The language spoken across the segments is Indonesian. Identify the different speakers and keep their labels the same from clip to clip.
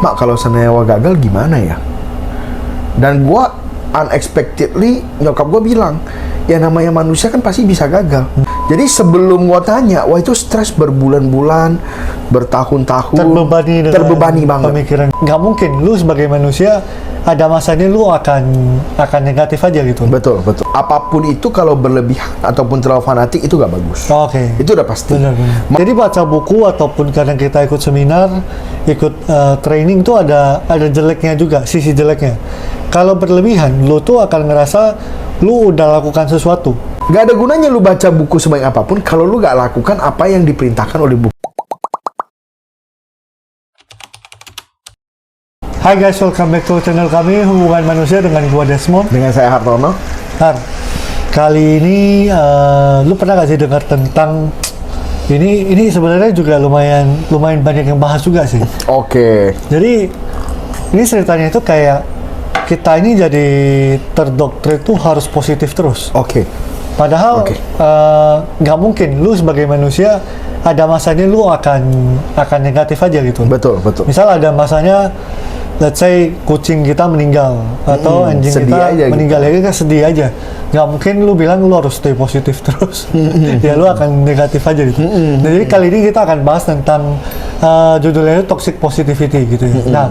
Speaker 1: Mak, kalau seandainya gagal gimana ya? Dan gue unexpectedly nyokap gue bilang, ya namanya manusia kan pasti bisa gagal. Jadi sebelum gue tanya, wah itu stres berbulan-bulan, bertahun-tahun, terbebani banget.
Speaker 2: Pemikiran nggak mungkin lu sebagai manusia ada masanya lu akan negatif aja gitu.
Speaker 1: Betul. Apapun itu kalau berlebihan ataupun terlalu fanatik itu gak bagus.
Speaker 2: Oke.
Speaker 1: Itu udah pasti.
Speaker 2: Benar. Jadi baca buku ataupun kadang kita ikut seminar, ikut training tuh ada jeleknya juga, sisi jeleknya. Kalau berlebihan, lu tuh akan ngerasa lu udah lakukan sesuatu.
Speaker 1: Gak ada gunanya lu baca buku sebanyak apapun kalau lu gak lakukan apa yang diperintahkan oleh buku.
Speaker 2: Hai guys, welcome back to channel kami Hubungan Manusia dengan gua Desmond.
Speaker 1: Dengan saya Hartono.
Speaker 2: Har, kali ini lu pernah gak sih dengar tentang ini sebenarnya juga lumayan banyak yang bahas juga sih.
Speaker 1: Oke.
Speaker 2: Jadi ini ceritanya itu kayak kita ini jadi terdoktrin tuh harus positif terus.
Speaker 1: Oke.
Speaker 2: Padahal nggak mungkin lu sebagai manusia ada masanya lu akan negatif aja gitu.
Speaker 1: Betul.
Speaker 2: Misal ada masanya, let's say kucing kita meninggal atau anjing kita meninggal, ya kita sedih aja. Nggak mungkin lu bilang lu harus stay positif terus. Ya lu akan negatif aja gitu. Jadi kali ini kita akan bahas tentang judulnya itu toxic positivity gitu ya. Nah,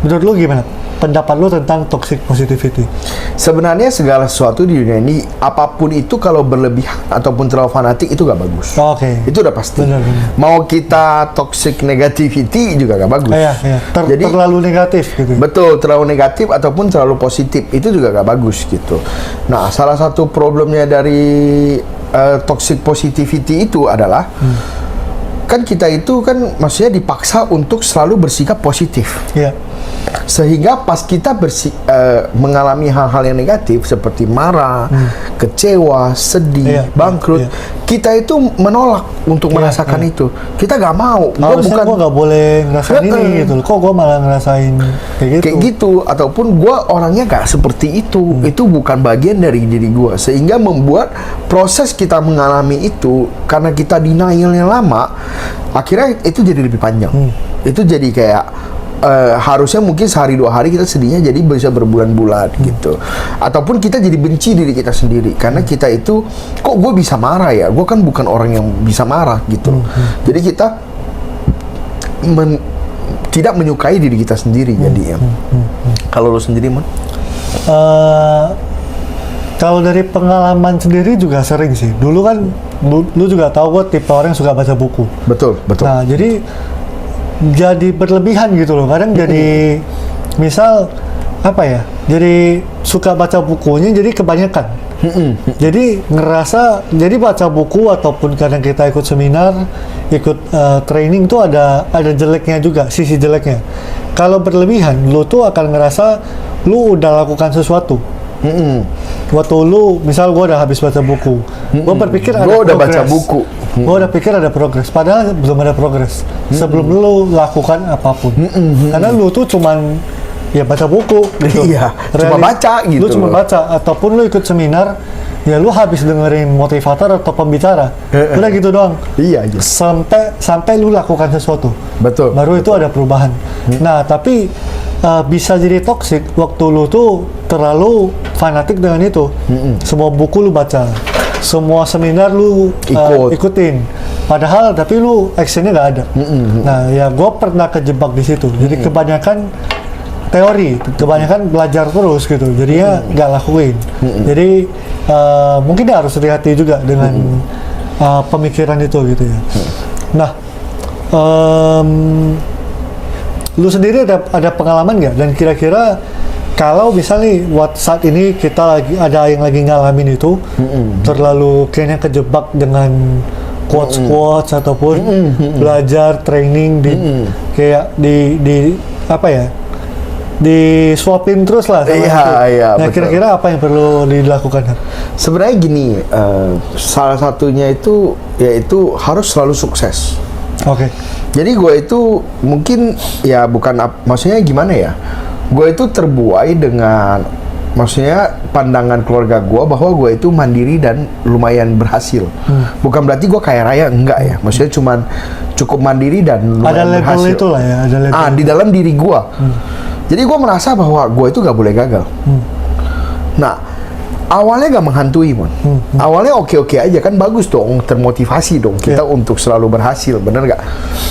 Speaker 2: menurut lu gimana pendapat lu tentang toxic positivity?
Speaker 1: Sebenarnya segala sesuatu di dunia ini, apapun itu kalau berlebihan ataupun terlalu fanatik itu gak bagus.
Speaker 2: Oke.
Speaker 1: Itu udah pasti.
Speaker 2: Benar.
Speaker 1: Mau kita toxic negativity juga gak bagus.
Speaker 2: Iya. Jadi terlalu negatif gitu.
Speaker 1: Betul, terlalu negatif ataupun terlalu positif itu juga gak bagus gitu. Nah, salah satu problemnya dari toxic positivity itu adalah kan kita itu kan maksudnya dipaksa untuk selalu bersikap positif.
Speaker 2: Iya.
Speaker 1: Sehingga pas kita mengalami hal-hal yang negatif seperti marah, kecewa, sedih, bangkrut, kita itu menolak untuk merasakan itu. Kita gak mau.
Speaker 2: Harusnya gue gak boleh ngerasain ini gitu. Kok gue malah ngerasain kayak gitu?
Speaker 1: Ataupun gue orangnya gak seperti itu. Itu bukan bagian dari diri gue. Sehingga membuat proses kita mengalami itu, karena kita denialnya lama, akhirnya itu jadi lebih panjang. Itu jadi kayak harusnya mungkin sehari dua hari kita sedihnya jadi bisa berbulan-bulan gitu. Ataupun kita jadi benci diri kita sendiri karena kita itu, kok gue bisa marah ya, gue kan bukan orang yang bisa marah gitu. Jadi kita tidak menyukai diri kita sendiri jadinya. Kalau lu sendiri, Mon?
Speaker 2: Kalau dari pengalaman sendiri juga sering sih. Dulu kan lu juga tahu gue tipe orang yang suka baca buku.
Speaker 1: Betul.
Speaker 2: Nah, jadi berlebihan gitu loh. Kadang jadi misal apa ya? Jadi suka baca bukunya jadi kebanyakan. Jadi ngerasa jadi baca buku ataupun kadang kita ikut seminar, ikut training tuh ada jeleknya juga, sisi jeleknya. Kalau berlebihan, lu tuh akan ngerasa lu udah lakukan sesuatu. Waktu lu, misal gue udah habis baca buku, gue berpikir ada progres. Gue udah baca buku, gue udah pikir ada progres, padahal belum ada progres. Sebelum lu lakukan apapun, karena lu tuh cuman ya baca buku gitu.
Speaker 1: Iya, cuma baca gitu.
Speaker 2: Lu cuma baca, ataupun lu ikut seminar, ya lu habis dengerin motivator atau pembicara, udah gitu doang.
Speaker 1: Iya aja.
Speaker 2: Sampai lu lakukan sesuatu.
Speaker 1: Betul.
Speaker 2: Baru itu ada perubahan. Nah, tapi bisa jadi toksik waktu lu tuh terlalu fanatik dengan itu. Semua buku lu baca, semua seminar lu ikutin. Padahal tapi lu actionnya nggak ada. Nah, ya gue pernah kejebak di situ. Jadi kebanyakan teori, kebanyakan belajar terus gitu. Jadinya nggak lakuin. Jadi mungkin harus hati-hati juga dengan pemikiran itu gitu ya. Nah, lu sendiri ada pengalaman nggak? Dan kira-kira kalau misalnya saat ini kita ada yang lagi ngalamin itu terlalu kayaknya kejebak dengan quotes ataupun belajar training kayak di apa ya, disuapin terus lah sama itu. Nah, kira-kira apa yang perlu dilakukan?
Speaker 1: Sebenarnya gini, salah satunya itu yaitu harus selalu sukses.
Speaker 2: Oke.
Speaker 1: Jadi gue itu mungkin ya bukan, maksudnya gimana ya? Gue itu terbuai dengan maksudnya pandangan keluarga gue bahwa gue itu mandiri dan lumayan berhasil. Bukan berarti gue kaya raya, enggak ya. Maksudnya cuman cukup mandiri dan lumayan
Speaker 2: ada
Speaker 1: berhasil.
Speaker 2: level itulah ya, ada level.
Speaker 1: Di dalam diri gue. Jadi gue merasa bahwa gue itu gak boleh gagal. Nah, awalnya gak menghantui, Mon. Awalnya oke-oke aja, kan bagus dong, termotivasi dong kita untuk selalu berhasil, bener gak?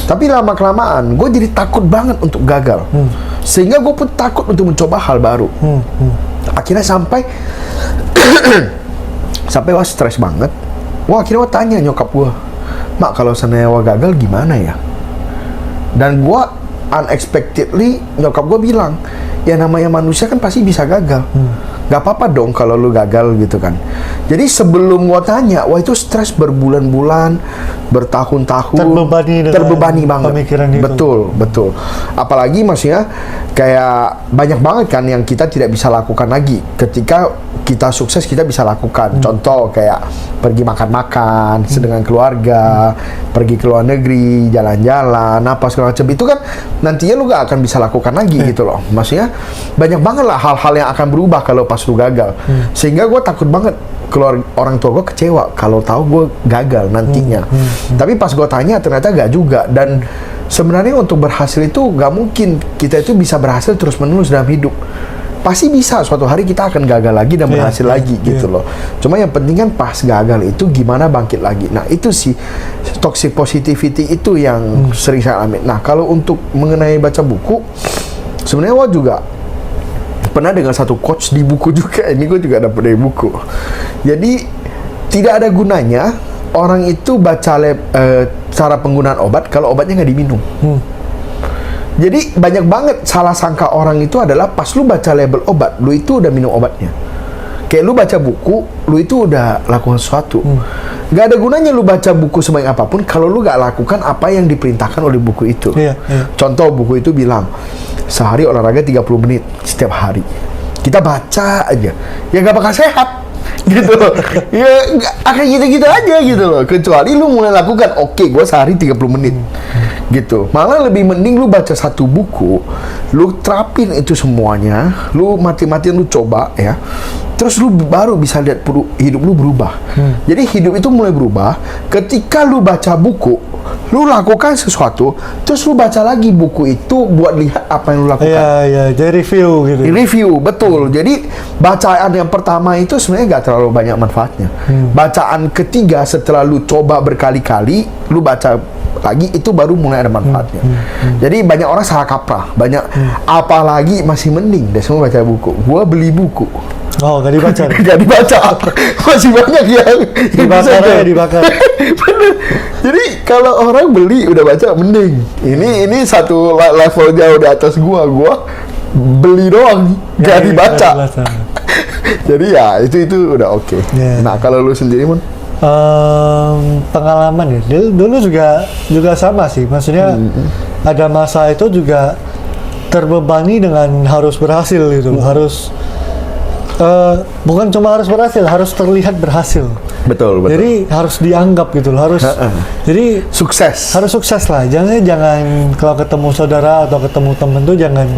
Speaker 1: Tapi lama-kelamaan gue jadi takut banget untuk gagal. Sehingga gue pun takut untuk mencoba hal baru. Akhirnya sampai wah stres banget. Wah, akhirnya wah tanya nyokap gue, "Mak, kalau seandainya wah gagal gimana ya?" Dan gue unexpectedly nyokap gue bilang, "Ya namanya manusia kan pasti bisa gagal. Gak apa-apa dong kalau lu gagal," gitu kan. Jadi sebelum gua tanya, wah itu stres berbulan-bulan, bertahun-tahun, terbebani banget.
Speaker 2: Pemikiran itu.
Speaker 1: Betul. Apalagi maksudnya kayak banyak banget kan yang kita tidak bisa lakukan lagi. Ketika kita sukses kita bisa lakukan. Contoh kayak pergi makan-makan dengan keluarga, pergi ke luar negeri, jalan-jalan, apa segala macam. Itu kan nantinya lu gak akan bisa lakukan lagi gitu loh. Maksudnya banyak banget lah hal-hal yang akan berubah kalau pas lu gagal. Sehingga gue takut banget keluar, orang tua gue kecewa kalau tahu gue gagal nantinya. Tapi pas gue tanya ternyata gak juga. Dan sebenarnya untuk berhasil itu gak mungkin kita itu bisa berhasil terus-menerus dalam hidup. Pasti bisa suatu hari kita akan gagal lagi dan berhasil lagi gitu loh. Cuma yang penting kan pas gagal itu gimana bangkit lagi. Nah itu sih toxic positivity itu yang sering saya alami. Nah kalau untuk mengenai baca buku, sebenarnya gue juga pernah dengan satu quotes di buku juga. Ini gue juga dapat dari buku. Jadi tidak ada gunanya orang itu baca cara penggunaan obat kalau obatnya nggak diminum. Jadi banyak banget salah sangka orang itu adalah pas lu baca label obat, lu itu udah minum obatnya. Kayak lu baca buku, lu itu udah lakukan sesuatu. Gak ada gunanya lu baca buku sebanyak apapun kalau lu gak lakukan apa yang diperintahkan oleh buku itu. Contoh buku itu bilang sehari olahraga 30 menit setiap hari. Kita baca aja, ya gak bakal sehat gitu loh. Ya akan gitu-gitu aja gitu loh. Kecuali lu mulai lakukan, oke, gue sehari 30 menit gitu. Malah lebih mending lu baca satu buku, lu terapin itu semuanya, lu mati-matian lu coba ya. Terus lu baru bisa lihat hidup lu berubah. Jadi hidup itu mulai berubah ketika lu baca buku, lu lakukan sesuatu, terus lu baca lagi buku itu buat lihat apa yang lu lakukan.
Speaker 2: Iya, jadi review gitu.
Speaker 1: Review, betul. Jadi bacaan yang pertama itu sebenarnya gak terlalu banyak manfaatnya. Bacaan ketiga setelah lu coba berkali-kali, lu baca lagi itu baru mulai ada manfaatnya. Jadi banyak orang salah kaprah, apalagi masih mending deh semua baca buku. Gua beli buku.
Speaker 2: Oh, gak dibaca.
Speaker 1: Gak dibaca. Masih banyak yang
Speaker 2: dibakar.
Speaker 1: Bener. Jadi kalau orang beli udah baca mending. Ini satu level jauh di atas gua beli doang, gak dibaca. Jadi ya itu udah oke. Nah kalau lu sendiri, Mon?
Speaker 2: Pengalaman ya. Dulu juga sama sih. Maksudnya ada masa itu juga terbebani dengan harus berhasil gitu. Harus bukan cuma harus berhasil, harus terlihat berhasil.
Speaker 1: Betul.
Speaker 2: Jadi harus dianggap gitu loh, jadi harus sukses lah. Jangan kalau ketemu saudara atau ketemu temen tuh jangan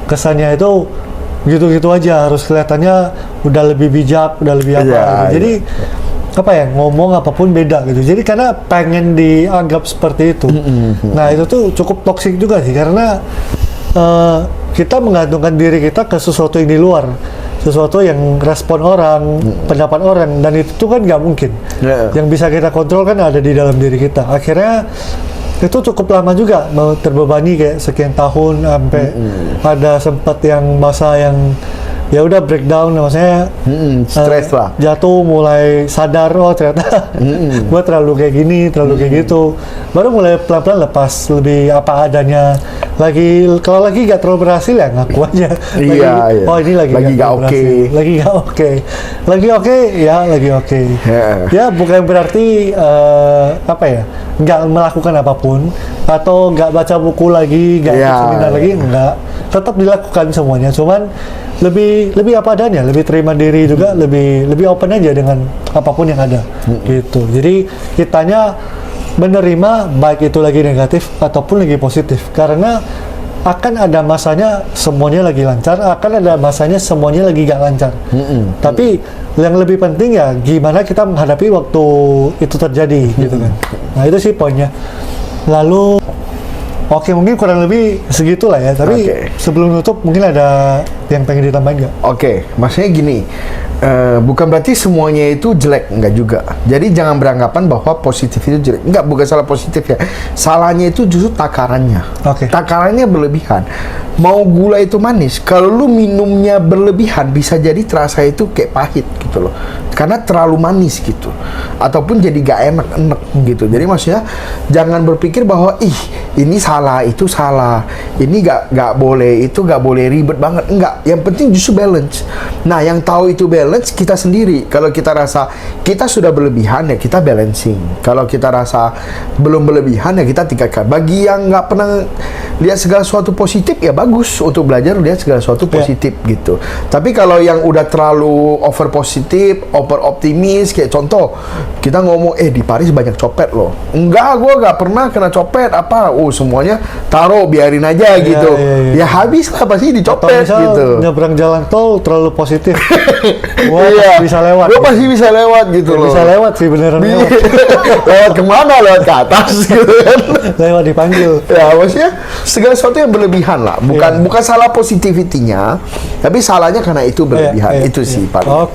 Speaker 2: kesannya itu gitu-gitu aja, harus kelihatannya udah lebih bijak, udah lebih apa gitu. Jadi apa ya, ngomong apapun beda gitu. Jadi karena pengen dianggap seperti itu. Nah, itu tuh cukup toksik juga sih, karena kita menggantungkan diri kita ke sesuatu yang di luar, sesuatu yang respon orang, pendapat orang, dan itu tuh kan nggak mungkin. Yang bisa kita kontrol kan ada di dalam diri kita. Akhirnya itu cukup lama juga mau terbebani kayak sekian tahun, sampai ada sempat yang masa yang ya udah breakdown, maksudnya
Speaker 1: stres lah,
Speaker 2: jatuh, mulai sadar oh ternyata gua terlalu kayak gini, terlalu kayak gitu, baru mulai pelan-pelan lepas, lebih apa adanya. Kalau lagi gak terlalu berhasil ya ngaku aja. Oh ini lagi gak oke, lagi oke. Ya bukan berarti apa ya, nggak melakukan apapun atau nggak baca buku lagi, nggak seminar lagi, nggak, tetap dilakukan semuanya, cuman lebih apa adanya, lebih terima diri juga, lebih open aja dengan apapun yang ada gitu. Jadi kitanya menerima baik itu lagi negatif ataupun lagi positif, karena akan ada masanya semuanya lagi lancar, akan ada masanya semuanya lagi gak lancar. Tapi yang lebih penting ya gimana kita menghadapi waktu itu terjadi gitu kan. Nah itu sih poinnya. Lalu oke, mungkin kurang lebih segitulah ya. Tapi sebelum nutup mungkin ada yang pengen ditambahin nggak?
Speaker 1: Oke, maksudnya gini, bukan berarti semuanya itu jelek, enggak juga. Jadi jangan beranggapan bahwa positif itu jelek. Enggak, bukan salah positif ya. Salahnya itu justru takarannya. Takarannya berlebihan. Mau gula itu manis, kalau lu minumnya berlebihan bisa jadi terasa itu kayak pahit gitu loh. Karena terlalu manis gitu. Ataupun jadi gak enak-enak gitu. Jadi maksudnya jangan berpikir bahwa ini salah, itu salah. Ini gak boleh, itu gak boleh, ribet banget. Enggak, yang penting justru balance. Nah, yang tahu itu balance kita sendiri. Kalau kita rasa kita sudah berlebihan ya kita balancing. Kalau kita rasa belum berlebihan ya kita tingkatkan. Bagi yang nggak pernah lihat segala sesuatu positif ya bagus untuk belajar lihat segala sesuatu positif gitu. Tapi kalau yang udah terlalu over positif, over optimis, kayak contoh kita ngomong di Paris banyak copet loh. Enggak, gue nggak pernah kena copet apa. Semuanya taruh biarin aja gitu. Ya habis lah pasti dicopet gitu.
Speaker 2: Nyebrang jalan tol terlalu positif. Wah, bisa lewat.
Speaker 1: Gue pasti bisa lewat gitu loh.
Speaker 2: Bisa lewat sih beneran lewat.
Speaker 1: Lewat kemana? Lewat ke atas gitu kan.
Speaker 2: Lewat dipanggil.
Speaker 1: Ya maksudnya segala sesuatu yang berlebihan lah. Bukan salah positivity-nya, tapi salahnya karena itu berlebihan. Itu sih paling.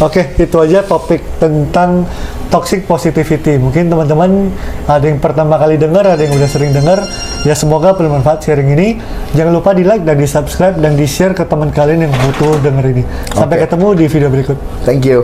Speaker 2: Oke, itu aja topik tentang toxic positivity. Mungkin teman-teman ada yang pertama kali dengar, ada yang udah sering dengar. Ya semoga bermanfaat sharing ini. Jangan lupa di like dan di subscribe dan di share ke teman kalian yang butuh denger ini. Sampai ketemu di video berikut.
Speaker 1: Thank you.